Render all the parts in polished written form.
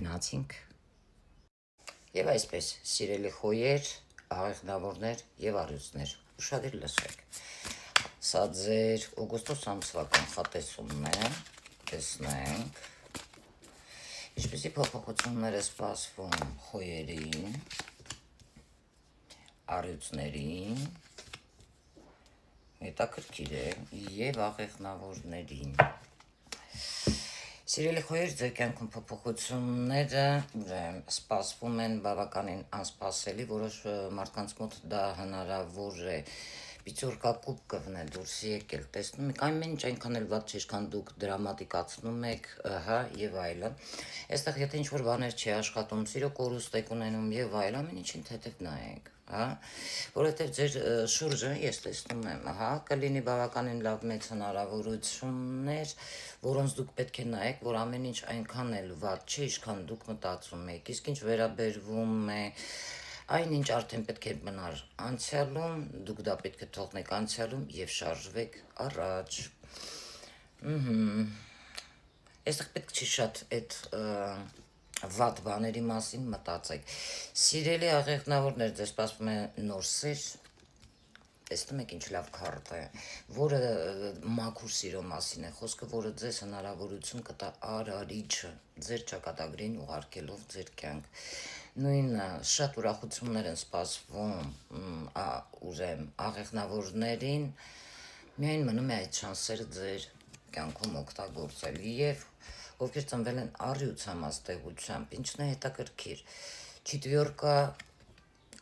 գնացինք։ Եվ այսպես, սիրելի խոյեր, աղեղնավորներ և առյուծներ, ուշադիր լսեք։ Սա ձեր օգոստոս ամսվա կանխատեսումն է, տեսնենք, ինչպիսի փոփոխություններ է սպասվում խոյերին, առյուծներին, հետաքրքիր է, և աղեղնավորներին։ Սիրելի խոյեր, ձեր կյանքում փոփոխությունները սպասվում են բավականին անսպասելի, որոշ մարդկանց մոտ դա հնարավոր է պիծուրկակուպ կվն է դուրս եկել, տեսնում եք, ամեն ինչ այնքան էլ վատ չէ, ինչքան դուք դրամատիկացնում եք, եւ այլն։ Այստեղ եթե ինչ-որ բաներ չի աշխատում, սիրո կորուստ եք ունենում եւ այլն, ամեն ինչին թեթև նայեք, որովհետեւ ձեր շուրջը ես տեսնում եմ, կլինի բավականին լավ մեծ հնարավորություններ, որոնց դուք պետք է նայեք, որ ամեն ինչ այնքան էլ վատ չէ, ինչքան դուք մտածում եք։ Իսկ ինչ վերաբերվում է այնինչ արդեն պետք է մնար անցյալում, դուք դա պետք է թողնեք անցյալում եւ շարժվեք առաջ։ Այստեղ պետք չի շատ այդ վատ բաների մասին մտածեք։ Սիրելի աղեղնավորներ, ձեզ սպասվում է նոր սեր, տեսնում եք ինչ լավ քարտ է, որը մաքուր սիրո մասին է խոսքը, որը ձեզ հնարավորություն կտա արարիչը ձեր ճակատագրին ուղարկելով ձեր կյանք։ Նույնը շատ ուրախություններ են սպասվում աղեղնավորներին, միայն մնում է այդ շանսերը ձեր կյանքում օգտագործել եւ ովքեր ծնվել են առյուծ համաստեղությամբ, ինչն է հետաքրքիր, չիթվյորկա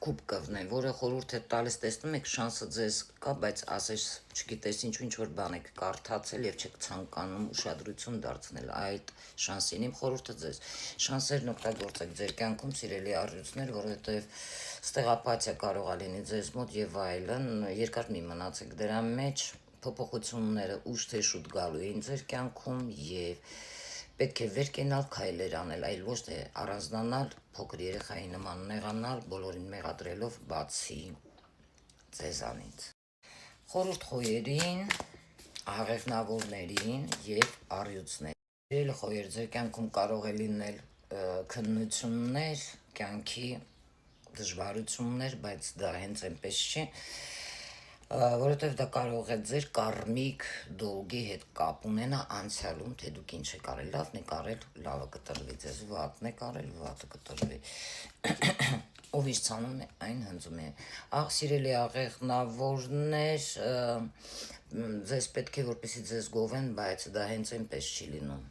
կուպկովն է, որը խորհուրդ է տալիս, տեսնում եք, շանսը ձեզ կա, բայց ասես, չգիտես ինչ-որ բան եք կարդացել եւ չեք ցանկանում ուշադրություն դարձնել այդ շանսին։ Իմ խորհուրդը ձեզ, շանսերն օգտագործեք ձեր կյանքում, սիրելի առյուծներ, որովհետեւ ստեղ ապաթիա կարող է լինի ձեզ մոտ եւ այլն, երկար մի մնացեք դրա մեջ, փոփոխությունները ուշ թե շուտ գալու են ձեր կյանքում եւ պետք է վեր կենալ, քայլեր անել, այլ ոչ թե առանձնանալ, փոքր երեխայի նման նեղանալ, բոլորին մեղադրելով բացի ձեզանից։ Խորհուրդ խոյերին, աղեղնավորներին եւ առյուծներին։ Սիրելի խոյեր, ձեր կյանքում կարող է լինել քննություններ, կյանքի դժվարություններ, բայց դա հենց այնպես չի, որովհետև դա կարող է ձեր կարմիկ դոլգի հետ կապ ունենա անցյալում, թե դուք ինչ եք արել, լավն եք արել, լավը կտրվի ձեզ, վատն եք արել, վատը կտրվի։ Ով ինչ ցանում է, այն հնձում է։ Սիրելի աղեղնավորներ, ձեզ պետք է որպեսզի ձեզ գովեն, բայց դա հենց այնպես չի լինում։